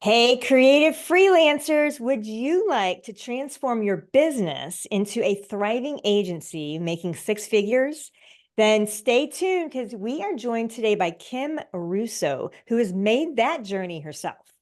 Hey, creative freelancers, would you like to transform your business into a thriving agency making six figures? Then stay tuned because we are joined today by Kim Russo, who has made that journey herself.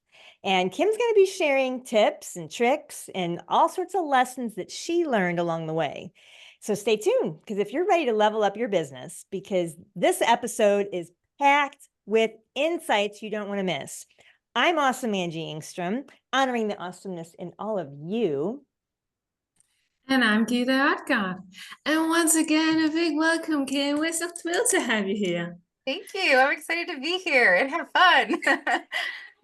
And Kim's going to be sharing tips and tricks and all sorts of lessons that she learned along the way. So stay tuned because if you're ready to level up your business, because this episode is packed with insights you don't want to miss. I'm awesome Angie Engstrom, honoring the awesomeness in all of you. And I'm Gita Adgard. And once again, a big welcome, Kim. We're so thrilled to have you here. Thank you. I'm excited to be here and have fun.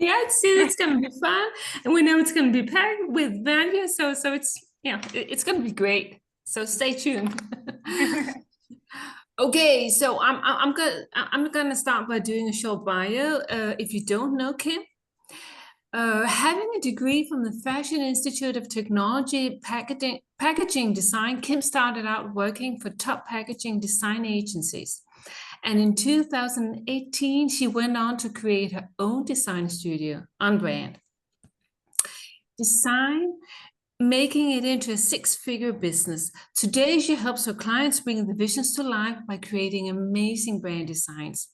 Yeah, it's gonna be fun, and we know it's gonna be packed with value. So it's gonna be great. So stay tuned. Okay, so I'm gonna start by doing a short bio. If you don't know Kim, having a degree from the Fashion Institute of Technology packaging design, Kim started out working for top packaging design agencies. And in 2018, she went on to create her own design studio on brand. Design, making it into a six-figure business. Today, she helps her clients bring the visions to life by creating amazing brand designs.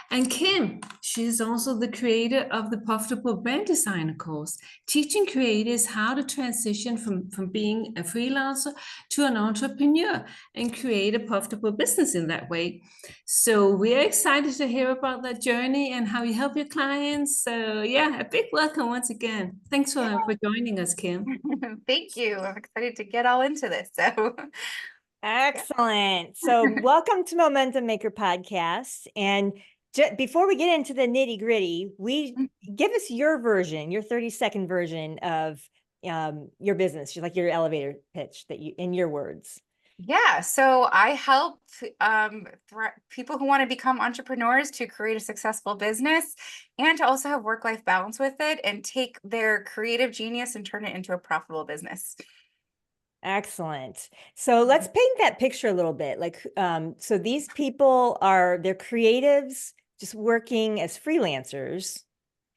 And Kim, she is also the creator of the Profitable Brand Designer course, teaching creators how to transition from being a freelancer to an entrepreneur and create a profitable business in that way. So we're excited to hear about that journey and how you help your clients. So yeah, a big welcome once again. Thanks for joining us, Kim. Thank you. I'm excited to get all into this. So, yeah. Excellent. So, welcome to Momentum Maker Podcast. And before we get into the nitty gritty, give us your version, your 30-second version of your business, like your elevator pitch that you, in your words. Yeah, so I help people who want to become entrepreneurs to create a successful business and to also have work-life balance with it and take their creative genius and turn it into a profitable business. Excellent. So let's paint that picture a little bit. Like, so these people they're creatives just working as freelancers.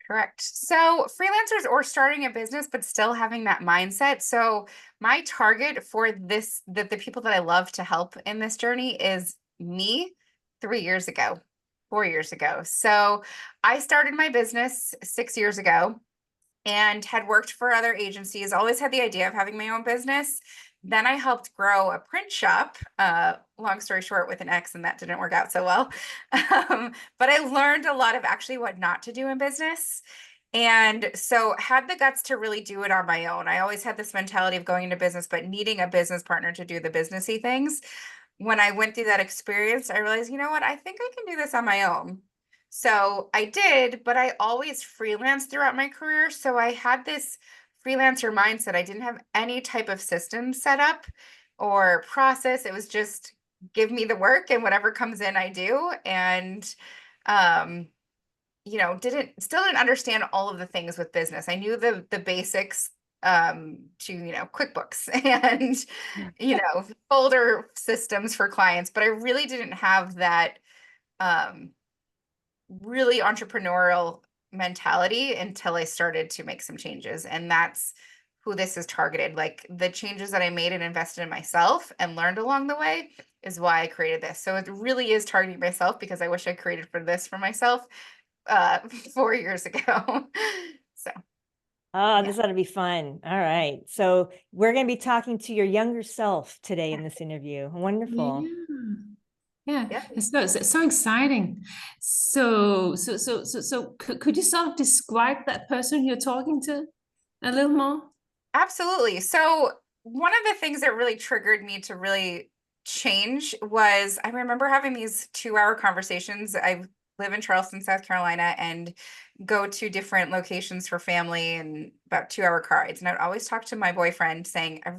Correct. So freelancers or starting a business, but still having that mindset. So my target for the people that I love to help in this journey is me 3 years ago, 4 years ago. So I started my business 6 years ago and had worked for other agencies, always had the idea of having my own business. Then I helped grow a print shop, long story short, with an X, and that didn't work out so well. But I learned a lot of actually what not to do in business. And so had the guts to really do it on my own. I always had this mentality of going into business, but needing a business partner to do the businessy things. When I went through that experience, I realized, you know what, I think I can do this on my own. So I did, but I always freelanced throughout my career. So I had this freelancer mindset. I didn't have any type of system set up or process. It was just give me the work and whatever comes in, I do. And um, didn't understand all of the things with business. I knew the basics to QuickBooks and folder systems for clients, but I really didn't have that um really entrepreneurial mentality until I started to make some changes. And that's who this is targeted. Like the changes that I made and invested in myself and learned along the way is why I created this. So it really is targeting myself because I wish I created for myself uh 4 years ago. So Oh, yeah. this ought to be fun. All right. So we're going to be talking to your younger self today in this interview. Wonderful. Yeah. Yeah, Yeah. it's so exciting. So could you sort of describe that person you're talking to a little more? Absolutely. So one of the things that really triggered me to really change was I remember having these 2-hour conversations. I live in Charleston, South Carolina, and go to different locations for family and about 2-hour car rides. And I'd always talk to my boyfriend saying, I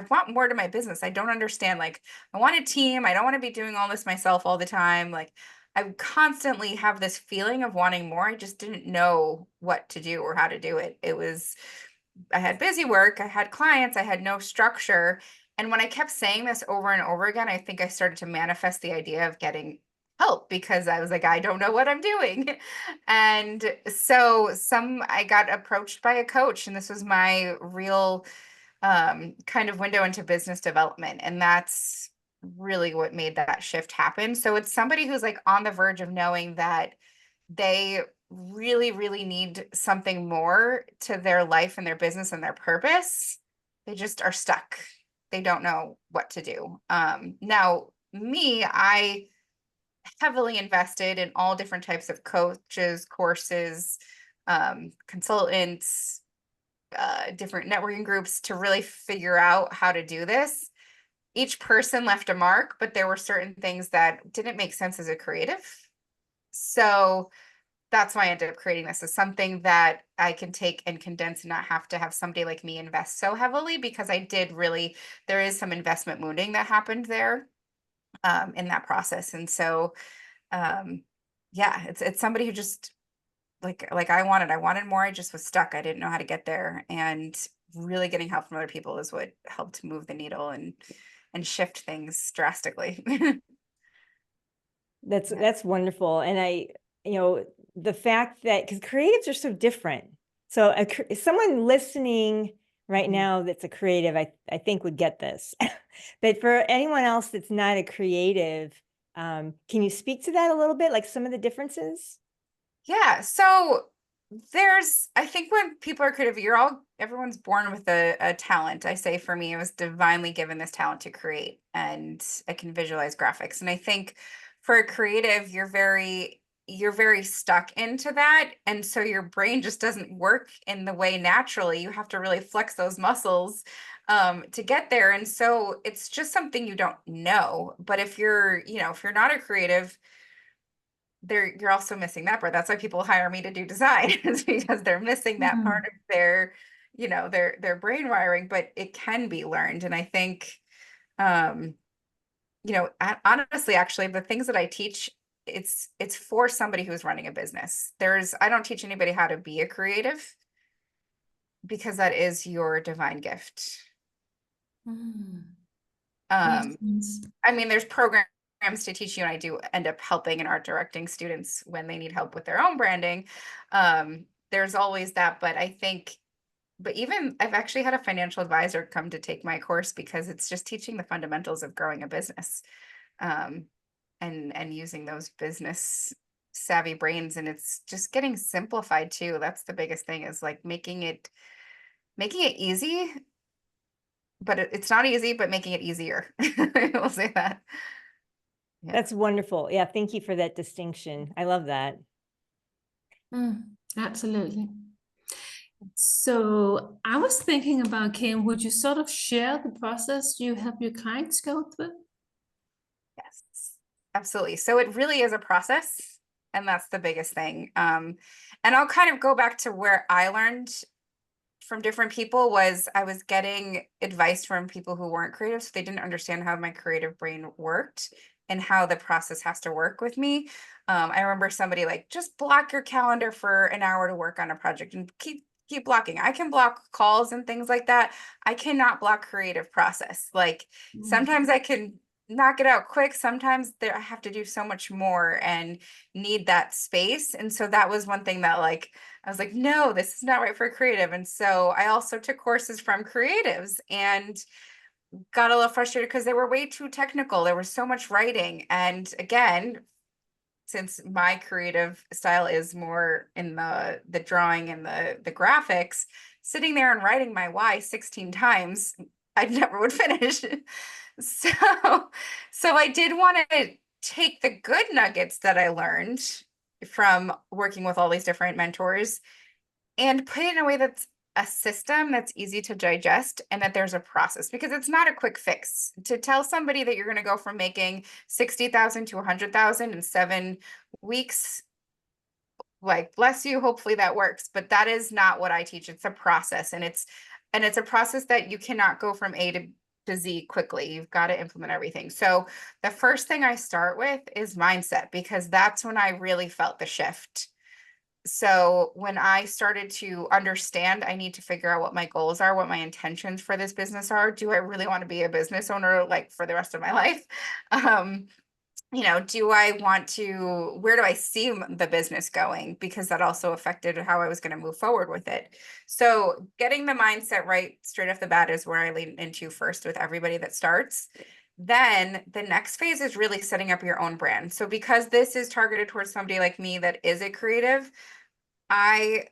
want more to my business. I don't understand. Like, I want a team. I don't want to be doing all this myself all the time. Like, I constantly have this feeling of wanting more. I just didn't know what to do or how to do it. I had busy work, I had clients, I had no structure. And when I kept saying this over and over again, I think I started to manifest the idea of getting help because I was like, I don't know what I'm doing. And so I got approached by a coach, and this was my real kind of window into business development. And that's really what made that shift happen. So it's somebody who's like on the verge of knowing that they really, really need something more to their life and their business and their purpose. They just are stuck. They don't know what to do. Now, me, I heavily invested in all different types of coaches, courses, consultants, different networking groups to really figure out how to do this. Each person left a mark, but there were certain things that didn't make sense as a creative. So that's why I ended up creating this as something that I can take and condense and not have to have somebody like me invest so heavily, because I did really, there is some investment wounding that happened there in that process. And so, yeah, it's somebody who just like I wanted more. I just was stuck. I didn't know how to get there. And really getting help from other people is what helped move the needle and shift things drastically. That's Yeah. that's wonderful. And the fact that because creatives are so different. So someone listening right Mhm. now that's a creative, I think would get this. But for anyone else that's not a creative, can you speak to that a little bit, like some of the differences? Yeah. So I think when people are creative, everyone's born with a talent. I say for me, I was divinely given this talent to create, and I can visualize graphics. And I think for a creative, you're very stuck into that. And so your brain just doesn't work in the way naturally. You have to really flex those muscles to get there. And so it's just something you don't know. But if you're not a creative, you're also missing that part. That's why people hire me to do design, is because they're missing that part Mm. of their brain wiring, but it can be learned. And I think um honestly, actually, the things that I teach, it's for somebody who's running a business. I don't teach anybody how to be a creative, because that is your divine gift. Mm. Makes um sense. I mean, there's programs to teach you, and I do end up helping and art directing students when they need help with their own branding. There's always that, but even I've actually had a financial advisor come to take my course, because it's just teaching the fundamentals of growing a business, um, and using those business savvy brains, and it's just getting simplified too. That's the biggest thing, is like making it easy, but it's not easy, but making it easier. We'll say that. Yeah. That's wonderful. Yeah, thank you for that distinction. I love that. Mm, absolutely. So I was thinking about, Kim, would you sort of share the process you help your clients go through? Yes, absolutely. So it really is a process, and that's the biggest thing. And I'll kind of go back to where I learned from different people. Was I was getting advice from people who weren't creative, so they didn't understand how my creative brain worked and how the process has to work with me. I remember somebody like, just block your calendar for an hour to work on a project, and keep blocking. I can block calls and things like that. I cannot block creative process. Like, Mm. sometimes I can knock it out quick. Sometimes I have to do so much more and need that space. And so that was one thing that, like, I was like, no, this is not right for creative. And so I also took courses from creatives and got a little frustrated because they were way too technical. There was so much writing. And again, since my creative style is more in the drawing and the graphics, sitting there and writing my why 16 times, I never would finish. So, so I did want to take the good nuggets that I learned from working with all these different mentors and put it in a way that's a system that's easy to digest, and that there's a process, because it's not a quick fix. To tell somebody that you're going to go from making 60,000 to 100,000 in 7 weeks, like, bless you, hopefully that works, but that is not what I teach. It's a process, and it's a process that you cannot go from A to Z quickly. You've got to implement everything. So the first thing I start with is mindset, because that's when I really felt the shift. So when I started to understand, I need to figure out what my goals are, what my intentions for this business are. Do I really want to be a business owner like for the rest of my life? Um, do I want to, where do I see the business going? Because that also affected how I was going to move forward with it. So getting the mindset right straight off the bat is where I lean into first with everybody that starts. Then the next phase is really setting up your own brand. So because this is targeted towards somebody like me that is a creative, my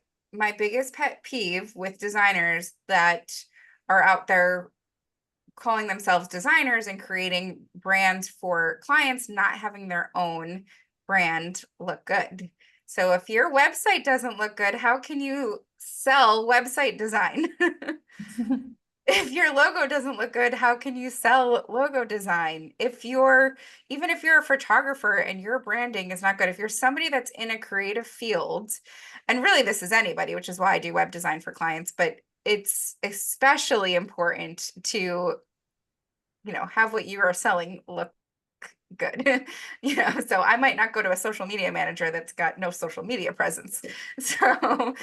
biggest pet peeve with designers that are out there calling themselves designers and creating brands for clients, not having their own brand look good. So if your website doesn't look good, how can you sell website design? If your logo doesn't look good, how can you sell logo design? Even if you're a photographer and your branding is not good, if you're somebody that's in a creative field, and really this is anybody, which is why I do web design for clients, but it's especially important to have what you are selling look good. So I might not go to a social media manager that's got no social media presence. So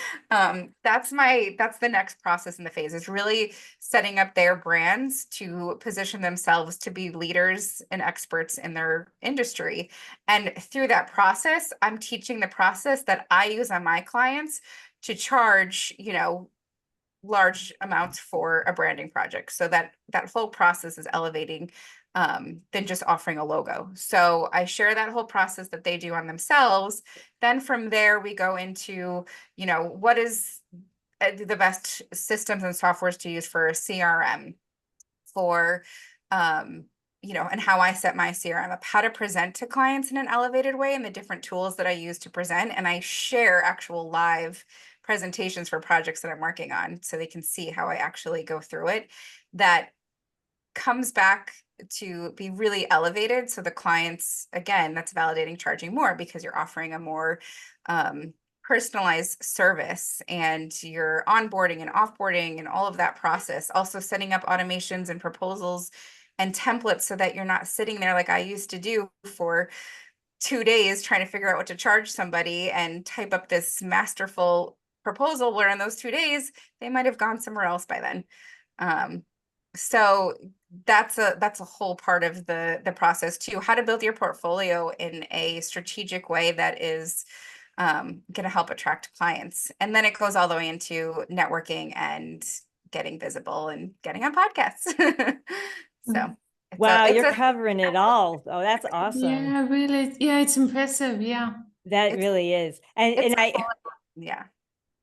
that's the next process in the phase, is really setting up their brands to position themselves to be leaders and experts in their industry. And through that process, I'm teaching the process that I use on my clients to charge, large amounts for a branding project. So that whole process is elevating than just offering a logo. So I share that whole process that they do on themselves. Then from there, we go into, what is the best systems and softwares to use for a CRM, for, and how I set my CRM up, how to present to clients in an elevated way, and the different tools that I use to present. And I share actual live presentations for projects that I'm working on so they can see how I actually go through it. That comes back to be really elevated. So the clients, again, that's validating charging more because you're offering a more personalized service, and your onboarding and offboarding and all of that process. Also setting up automations and proposals and templates so that you're not sitting there like I used to do for 2 days trying to figure out what to charge somebody and type up this masterful proposal, where in those 2 days they might have gone somewhere else by then. So that's a whole part of the process too. How to build your portfolio in a strategic way that is going to help attract clients. And then it goes all the way into networking and getting visible and getting on podcasts. So Wow, it's you're a covering it all. Oh, that's awesome. Yeah, really. Yeah, it's impressive. Yeah. That it's really is. And it's and a I whole, yeah.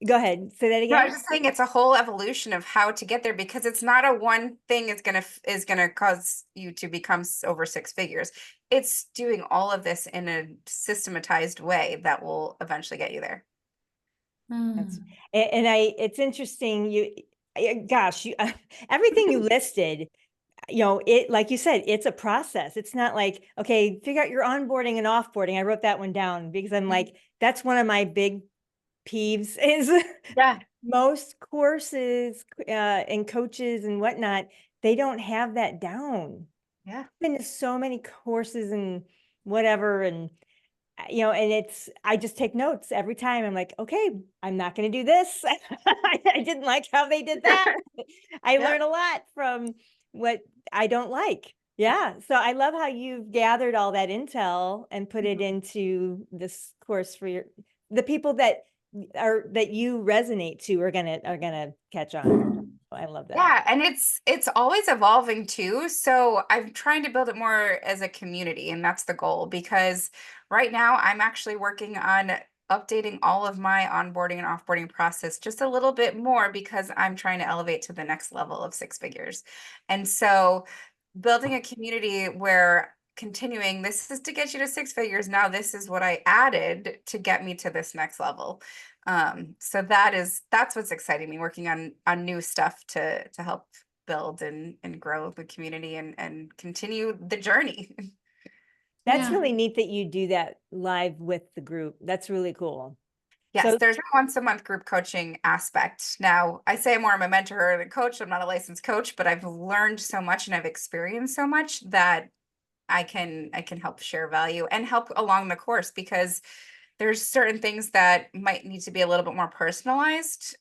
go ahead, say that No, I again. was just saying it's a whole evolution of how to get there, because it's not a one thing is gonna cause you to become over six figures. It's doing all of this in a systematized way that will eventually get you there. That's Mm. and it's interesting gosh, everything you listed, it, like you said, it's a process. It's not like, okay, figure out your onboarding and offboarding. I wrote that one down because I'm like, that's one of my big peeves is Yeah. most courses and coaches and whatnot, they don't have that down. Yeah. Been to so many courses and whatever, and and I just take notes every time. I'm like, okay, I'm not going to do this. I didn't like how they did that. I Yeah. learn a lot from what I don't like. Yeah. So I love how you've gathered all that intel and put it into this course for the people that you resonate to are gonna catch on. I love that. Yeah, and it's always evolving too. So I'm trying to build it more as a community, and that's the goal, because right now I'm actually working on updating all of my onboarding and offboarding process just a little bit more, because I'm trying to elevate to the next level of six figures. And so building a community where continuing, this is to get you to six figures. Now this is what I added to get me to this next level. So that's what's exciting me, working on new stuff to help build and grow the community and continue the journey. That's Yeah. really neat that you do that live with the group. That's really cool. Yes, So there's a once a month group coaching aspect. Now, I say more I'm a mentor than a coach. I'm not a licensed coach, but I've learned so much and I've experienced so much that I can help share value and help along the course, because there's certain things that might need to be a little bit more personalized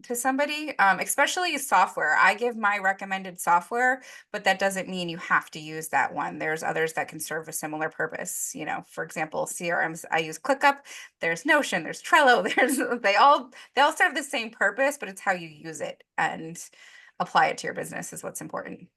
to somebody, especially software. I give my recommended software, but that doesn't mean you have to use that one. There's others that can serve a similar purpose. You know, for example, CRMs, I use ClickUp, there's Notion, there's Trello, there's they all serve the same purpose, but it's how you use it and apply it to your business is what's important.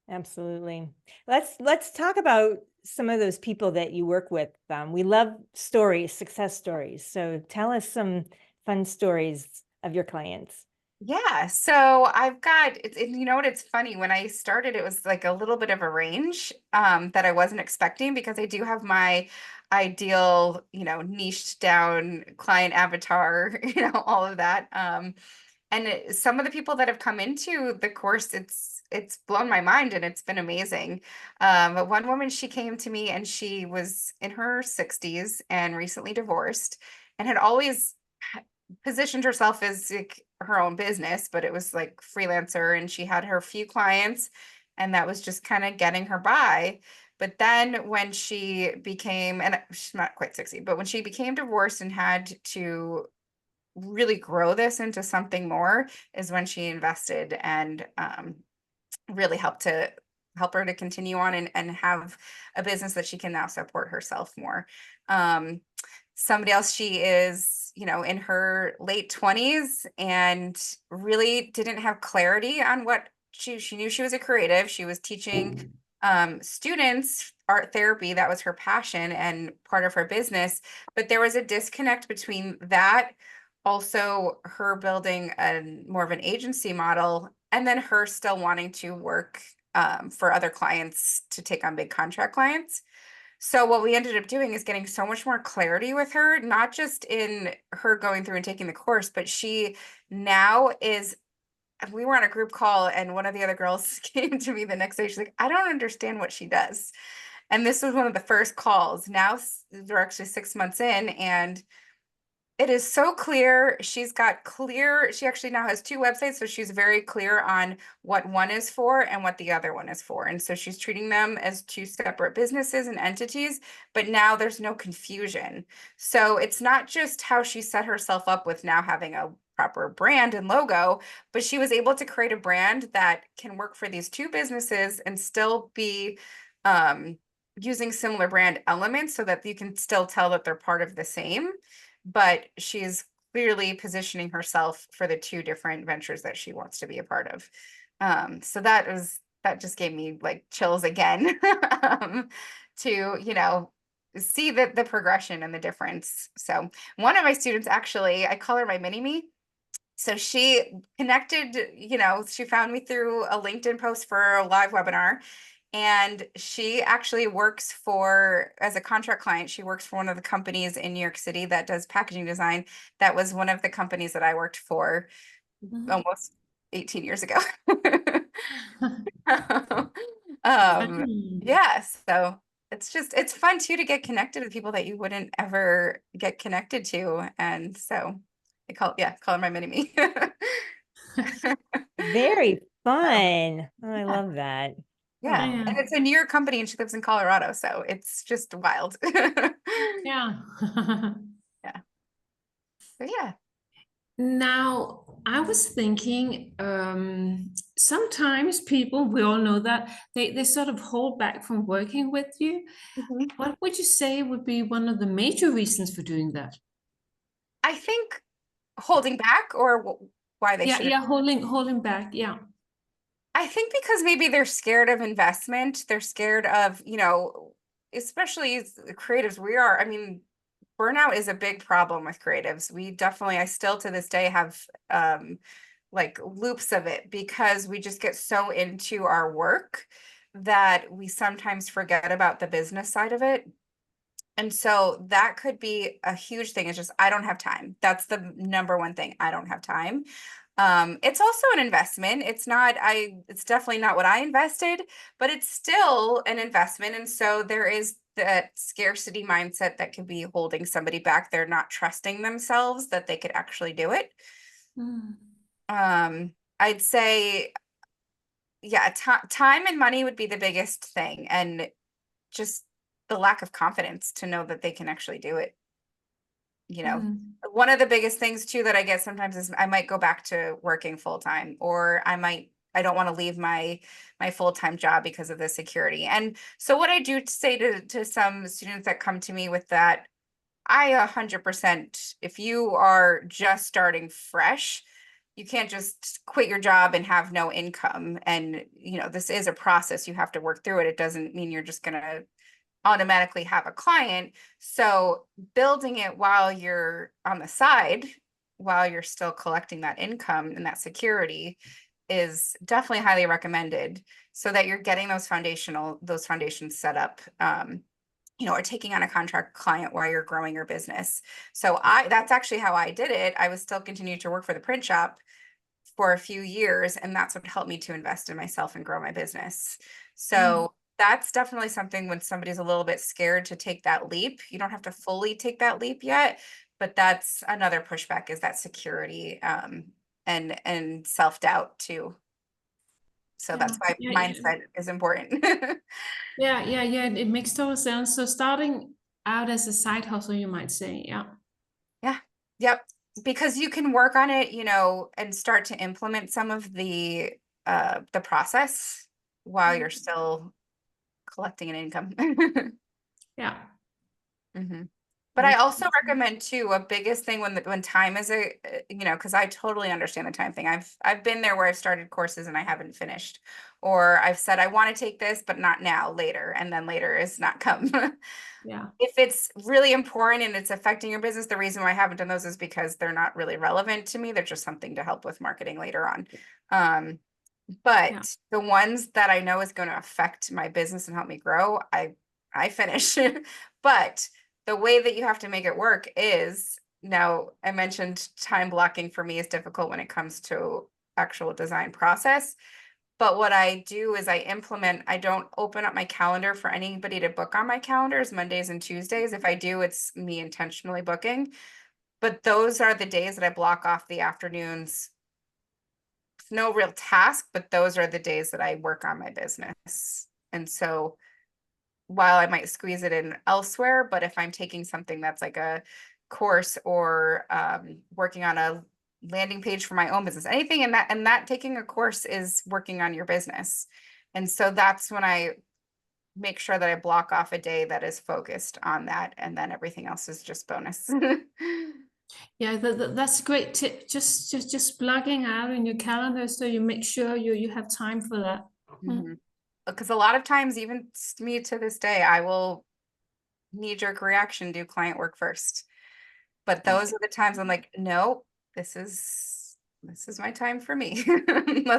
Absolutely. Let's talk about some of those people that you work with. We love stories, success stories. So tell us some fun stories of your clients. Yeah, so I've got you know what, it's funny, when I started it was like a little bit of a range that I wasn't expecting, because I do have my ideal, you know, niched down client avatar, you know, all of that. And some of the people that have come into the course, it's blown my mind and it's been amazing. But one woman, she came to me and she was in her 60s and recently divorced and had always positioned herself as like her own business, but it was like freelancer, and she had her few clients and that was just kind of getting her by. But then when she became, and she's not quite 60, but when she became divorced and had to really grow this into something more, is when she invested and really help her to continue on and have a business that she can now support herself more. Somebody else, she is, you know, in her late 20s and really didn't have clarity on what she knew. She was a creative. She was teaching students art therapy. That was her passion and part of her business. But there was a disconnect between that, also her building a more of an agency model, and then her still wanting to work for other clients to take on big contract clients. So what we ended up doing is getting so much more clarity with her, not just in her going through and taking the course, but she now is, we were on a group call and one of the other girls came to me the next day. She's like, I don't understand what she does. And this was one of the first calls. Now we're actually 6 months in and it is so clear. She's got clear, she actually now has two websites, so she's very clear on what one is for and what the other one is for. And so she's treating them as two separate businesses and entities, but now there's no confusion. So it's not just how she set herself up with now having a proper brand and logo, but she was able to create a brand that can work for these two businesses and still be using similar brand elements so that you can still tell that they're part of the same, but she's clearly positioning herself for the two different ventures that she wants to be a part of. So that just gave me like chills again to, you know, see the progression and the difference. So one of my students, actually, I call her my mini me. So she connected, you know, she found me through a LinkedIn post for a live webinar. And she actually works for, as a contract client, she works for one of the companies in New York City that does packaging design. That was one of the companies that I worked for almost 18 years ago. Fun. Yeah, so it's fun too to get connected with people that you wouldn't ever get connected to. And so call her my mini me. Very So, fun. Oh, I yeah. love that. Yeah, Oh, and it's a New York company and she lives in Colorado, so it's just wild. Yeah. Yeah. So yeah. Now, I was thinking, sometimes people, we all know that they sort of hold back from working with you. Mhm. What would you say would be one of the major reasons for doing that? I think holding back or why they Yeah, shouldn't. yeah, holding back. Yeah. I think because maybe they're scared of investment. They're scared of, you know, especially as creatives, we are. I mean, burnout is a big problem with creatives. We definitely, I still to this day have like loops of it because we just get so into our work that we sometimes forget about the business side of it. And so that could be a huge thing. It's just, I don't have time. That's the number one thing. I don't have time. It's also an investment. It's definitely not what I invested, but it's still an investment. And so there is that scarcity mindset that could be holding somebody back. They're not trusting themselves that they could actually do it. Mm. I'd say, yeah, time and money would be the biggest thing. And just the lack of confidence to know that they can actually do it, you know. Mm. One of the biggest things too that I get sometimes is I might go back to working full time, or I don't want to leave my full-time job because of the security. And so what I do say to some students that come to me with that, I 100%, if you are just starting fresh, you can't just quit your job and have no income. And, this is a process. You have to work through it. It doesn't mean you're just going to automatically have a client. So building it while you're on the side, while you're still collecting that income and that security is definitely highly recommended, so that you're getting those foundations set up. Or taking on a contract client while you're growing your business. So that's actually how I did it. I was still continuing to work for the print shop for a few years, and that's what helped me to invest in myself and grow my business. So that's definitely something when somebody's a little bit scared to take that leap. You don't have to fully take that leap yet, but that's another pushback, is that security, and self-doubt too. So that's why mindset is important. Yeah. It makes total sense. So starting out as a side hustle, you might say, yeah. Yeah. Yep. Because you can work on it, and start to implement some of the process while you're still collecting an income. Yeah. hmm But I also recommend too, a biggest thing when time is because I totally understand the time thing. I've been there where I've started courses and I haven't finished, or I've said I want to take this, but not now, later, and then later is not come. Yeah. If it's really important and it's affecting your business, the reason why I haven't done those is because they're not really relevant to me. They're just something to help with marketing later on. But the ones that I know is going to affect my business and help me grow, I finish. But the way that you have to make it work is, now I mentioned time blocking for me is difficult when it comes to actual design process. But what I do is I don't open up my calendar for anybody to book on my calendars Mondays and Tuesdays. If I do, it's me intentionally booking. But those are the days that I block off the afternoons. No real task, but those are the days that I work on my business. And so while I might squeeze it in elsewhere, but if I'm taking something that's like a course, or working on a landing page for my own business, anything in that, and that taking a course is working on your business. And so that's when I make sure that I block off a day that is focused on that, and then everything else is just bonus. Yeah, that's a great tip. Just plugging out in your calendar so you make sure you have time for that. Because a lot of times, even me to this day, I will knee-jerk reaction, do client work first. But those are the times I'm like, no, this is my time for me.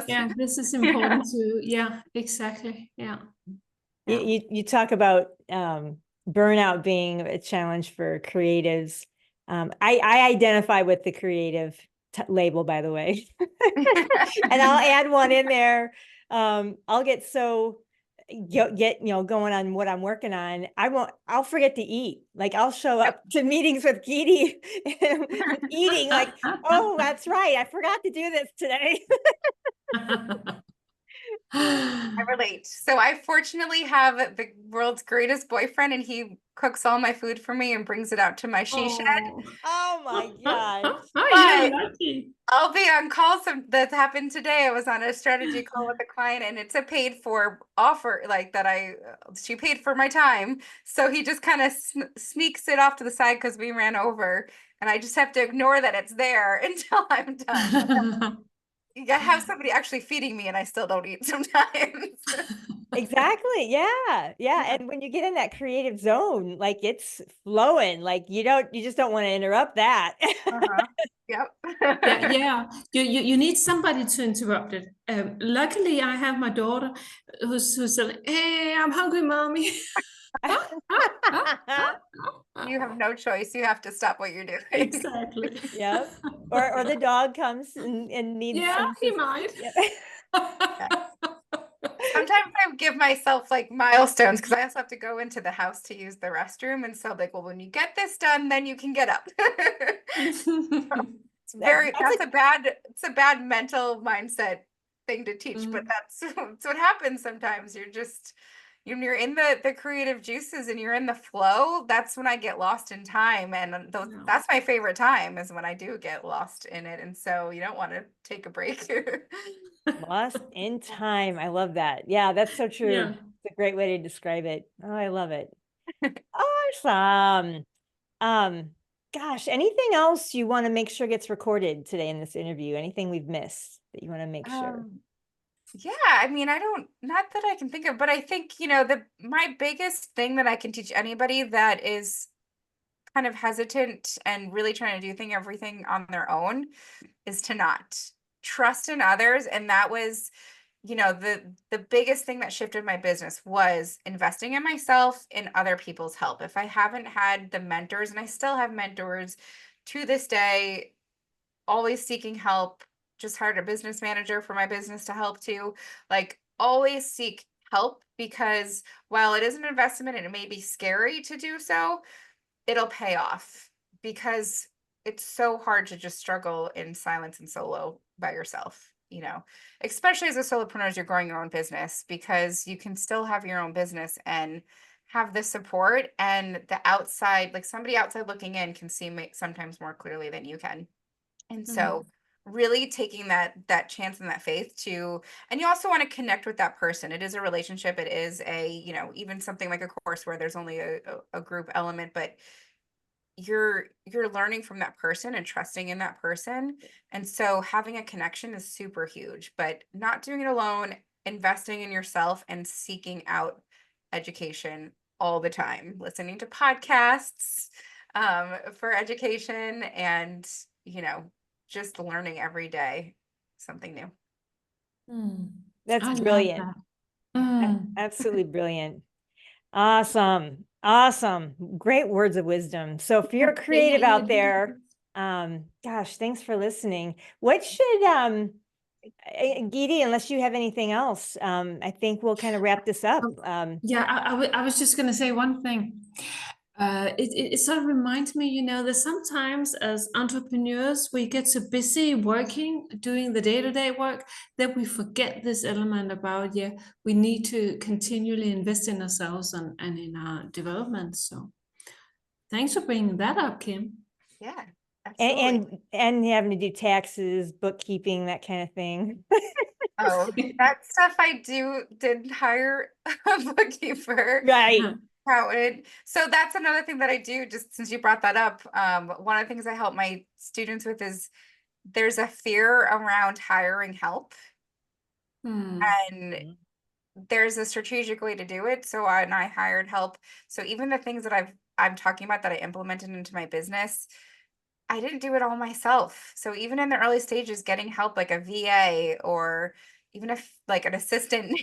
Yeah, this is important too. Yeah, exactly. Yeah. You talk about burnout being a challenge for creatives. I identify with the creative label, by the way, and I'll add one in there. I'll get so going on what I'm working on. I'll forget to eat. Like, I'll show up to meetings with Katie eating like, oh, that's right, I forgot to do this today. I relate. So I fortunately have the world's greatest boyfriend, and he cooks all my food for me and brings it out to my she shed. Oh my gosh. You're lucky. I'll be on call. That happened today. I was on a strategy call with a client, and it's a paid for offer, like that she paid for my time. So he just kind of sneaks it off to the side because we ran over, and I just have to ignore that it's there until I'm done. I have somebody actually feeding me, and I still don't eat sometimes. Exactly. Yeah. And when you get in that creative zone, like, it's flowing, like, you just don't want to interrupt that. Yep. Yeah. You need somebody to interrupt it. Luckily, I have my daughter who's like, hey, I'm hungry, mommy. You have no choice. You have to stop what you're doing. Exactly. Yep. Or the dog comes and needs Yeah, some. he might. Yep. Sometimes I give myself like milestones, because I also have to go into the house to use the restroom. And so like, well, when you get this done, then you can get up. It's a bad mental mindset thing to teach, but that's what happens sometimes. You're just, when you're in the creative juices and you're in the flow, that's when I get lost in time. And Yeah. that's my favorite time, is when I do get lost in it. And so you don't want to take a break. Lost in time. I love that. Yeah, that's so true. Yeah. It's a great way to describe it. Oh, I love it. Awesome. Um, Gosh, anything else you want to make sure gets recorded today in this interview? Anything we've missed that you want to make sure? Yeah, I mean, not that I can think of, but I think, my biggest thing that I can teach anybody that is kind of hesitant and really trying to do everything on their own is to not trust in others. And that was, the biggest thing that shifted my business was investing in myself, in other people's help. If I haven't had the mentors, and I still have mentors to this day, always seeking help, just hired a business manager for my business to help too. Like, always seek help, because while it is an investment and it may be scary to do so, it'll pay off, because it's so hard to just struggle in silence and solo by yourself, especially as a solopreneur, as you're growing your own business, because you can still have your own business and have the support, and the outside, like somebody outside looking in, can see sometimes more clearly than you can. And Mm. so really taking that chance and that faith to, and you also want to connect with that person. It is a relationship. It is a, even something like a course where there's only a group element, but you're learning from that person and trusting in that person. And so having a connection is super huge, but not doing it alone, investing in yourself and seeking out education all the time, listening to podcasts for education, and just learning every day something new. Mm. That's I love brilliant. that. Mm. Absolutely brilliant. Awesome. Awesome. Great words of wisdom. So if you're creative out there, gosh, thanks for listening. What should Geety, unless you have anything else, I think we'll kind of wrap this up. Yeah, I was just gonna say one thing. It sort of reminds me, that sometimes as entrepreneurs, we get so busy working, doing the day-to-day work, that we forget this element about, yeah, we need to continually invest in ourselves and in our development. So thanks for bringing that up, Kim. Yeah, and, absolutely. and having to do taxes, bookkeeping, that kind of thing. Oh, that stuff I did hire a bookkeeper. Right. Accountant. So that's another thing that I do, just since you brought that up. One of the things I help my students with is, there's a fear around hiring help, Hmm. and there's a strategic way to do it. So I hired help. So even the things that I'm talking about that I implemented into my business, I didn't do it all myself. So even in the early stages, getting help, like a VA, or even if like an assistant,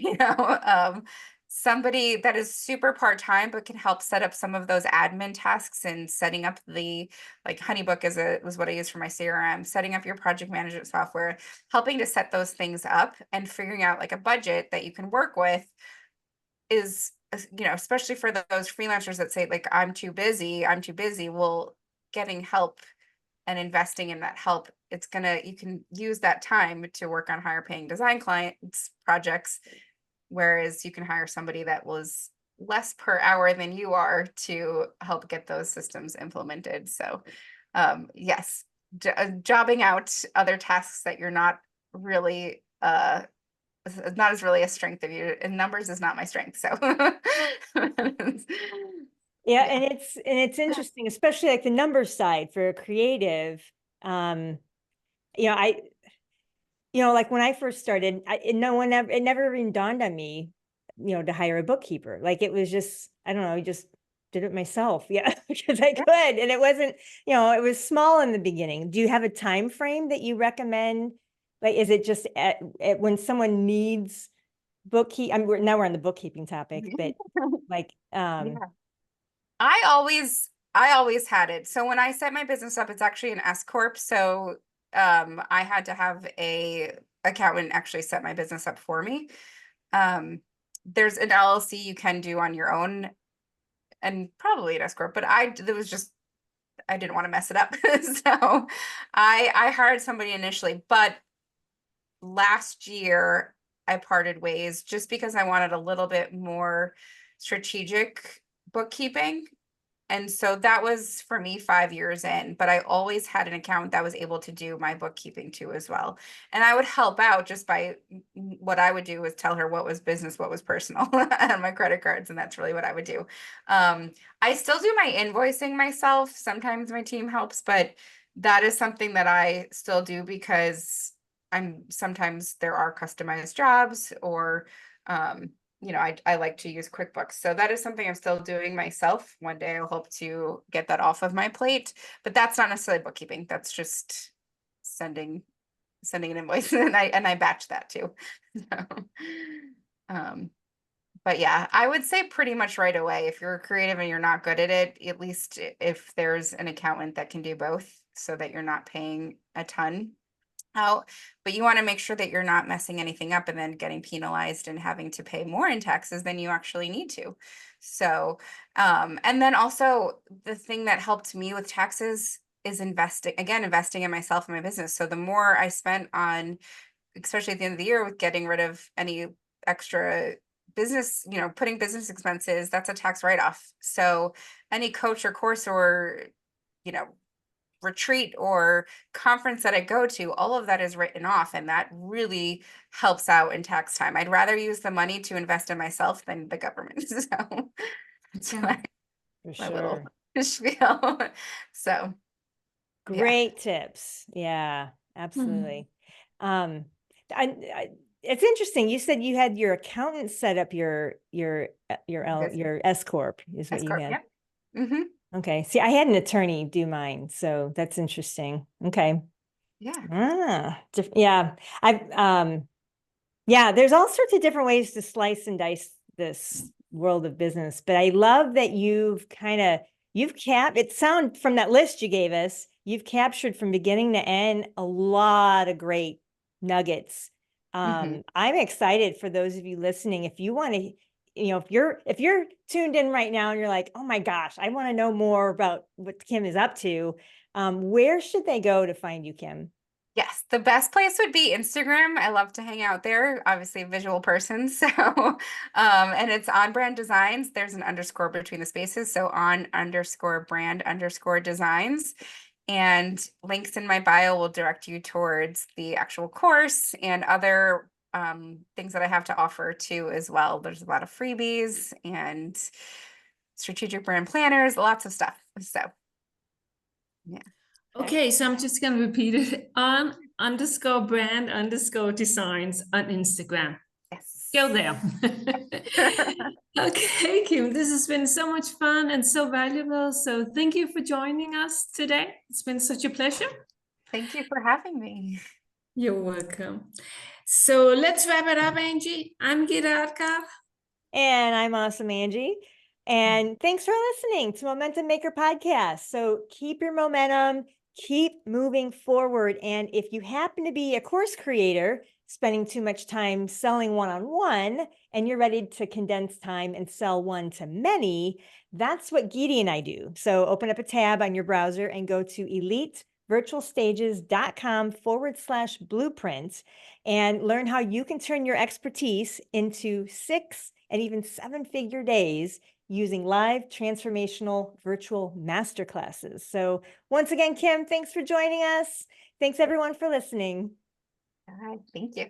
somebody that is super part-time but can help set up some of those admin tasks, and setting up like Honeybook was what I use for my CRM, setting up your project management software, helping to set those things up and figuring out like a budget that you can work with is, especially for those freelancers that say like, I'm too busy. Well, getting help and investing in that help, you can use that time to work on higher paying design clients projects, whereas you can hire somebody that was less per hour than you are to help get those systems implemented. So yes, jobbing out other tasks that you're not really not as really a strength of you, and numbers is not my strength. So Yeah, yeah. and it's interesting, especially like the numbers side for a creative. Um, I like when I first started, it never even dawned on me, to hire a bookkeeper. Like it was just, I don't know, I just did it myself. Yeah, because I could. And it wasn't, it was small in the beginning. Do you have a time frame that you recommend? Like, is it just when someone needs bookkeep? I mean, now we're on the bookkeeping topic, but like, Yeah. I always had it. So when I set my business up, it's actually an S corp. So I had to have a accountant actually set my business up for me. There's an LLC you can do on your own, and probably an S corp, but I didn't want to mess it up. So I hired somebody initially, but last year I parted ways just because I wanted a little bit more strategic bookkeeping. And so that was for me 5 years in, but I always had an account that was able to do my bookkeeping too as well. And I would help out just by what I would do was tell her what was business, what was personal on my credit cards. And that's really what I would do. I still do my invoicing myself. Sometimes my team helps, but that is something that I still do because sometimes there are customized jobs or I like to use QuickBooks. So that is something I'm still doing myself. One day I'll hope to get that off of my plate, but that's not necessarily bookkeeping. That's just sending an invoice and I batch that too. So, but yeah, I would say pretty much right away, if you're creative and you're not good at it, at least if there's an accountant that can do both so that you're not paying a ton out, but you want to make sure that you're not messing anything up and then getting penalized and having to pay more in taxes than you actually need to. So, and then also the thing that helped me with taxes is investing in myself and my business. So the more I spent on, especially at the end of the year, with getting rid of any extra business, putting business expenses, that's a tax write-off. So any coach or course or, retreat or conference that I go to, all of that is written off, and that really helps out in tax time. I'd rather use the money to invest in myself than the government. So that's Yeah, For my little sure. spiel. So yeah. Great tips. Yeah, Mhm. absolutely. I, it's interesting. You said you had your accountant set up your S corp is what S you corp, had. yeah. Mm-hmm. Okay. See, I had an attorney do mine, so that's interesting. Okay. Yeah. Yeah. Yeah, there's all sorts of different ways to slice and dice this world of business, but I love that you've it sound from that list you gave us, you've captured from beginning to end a lot of great nuggets. Mm-hmm. I'm excited for those of you listening. If you want to, if you're tuned in right now and you're like, oh my gosh, I want to know more about what Kim is up to, where should they go to find you, Kim? Yes, the best place would be Instagram. I love to hang out there. Obviously, a visual person. So, and it's on brand designs. There's an underscore between the spaces. So on underscore brand underscore designs. And links in my bio will direct you towards the actual course and other things that I have to offer too as well. There's a lot of freebies and strategic brand planners, lots of stuff. So, yeah. Okay, so I'm just going to repeat it on underscore brand underscore designs on Instagram. Yes. Go there. Okay, Kim, this has been so much fun and so valuable. So thank you for joining us today. It's been such a pleasure. Thank you for having me. You're welcome. So let's wrap it up, Angie. I'm Gita Adkar. And I'm Awesome Angie. And thanks for listening to Momentum Maker Podcast. So keep your momentum, keep moving forward. And if you happen to be a course creator spending too much time selling one-on-one and you're ready to condense time and sell one to many, that's what Geety and I do. So open up a tab on your browser and go to elitevirtualstages.com/blueprint and learn how you can turn your expertise into 6 and even 7-figure days using live transformational virtual masterclasses. So once again, Kim, thanks for joining us. Thanks everyone for listening. All right, thank you.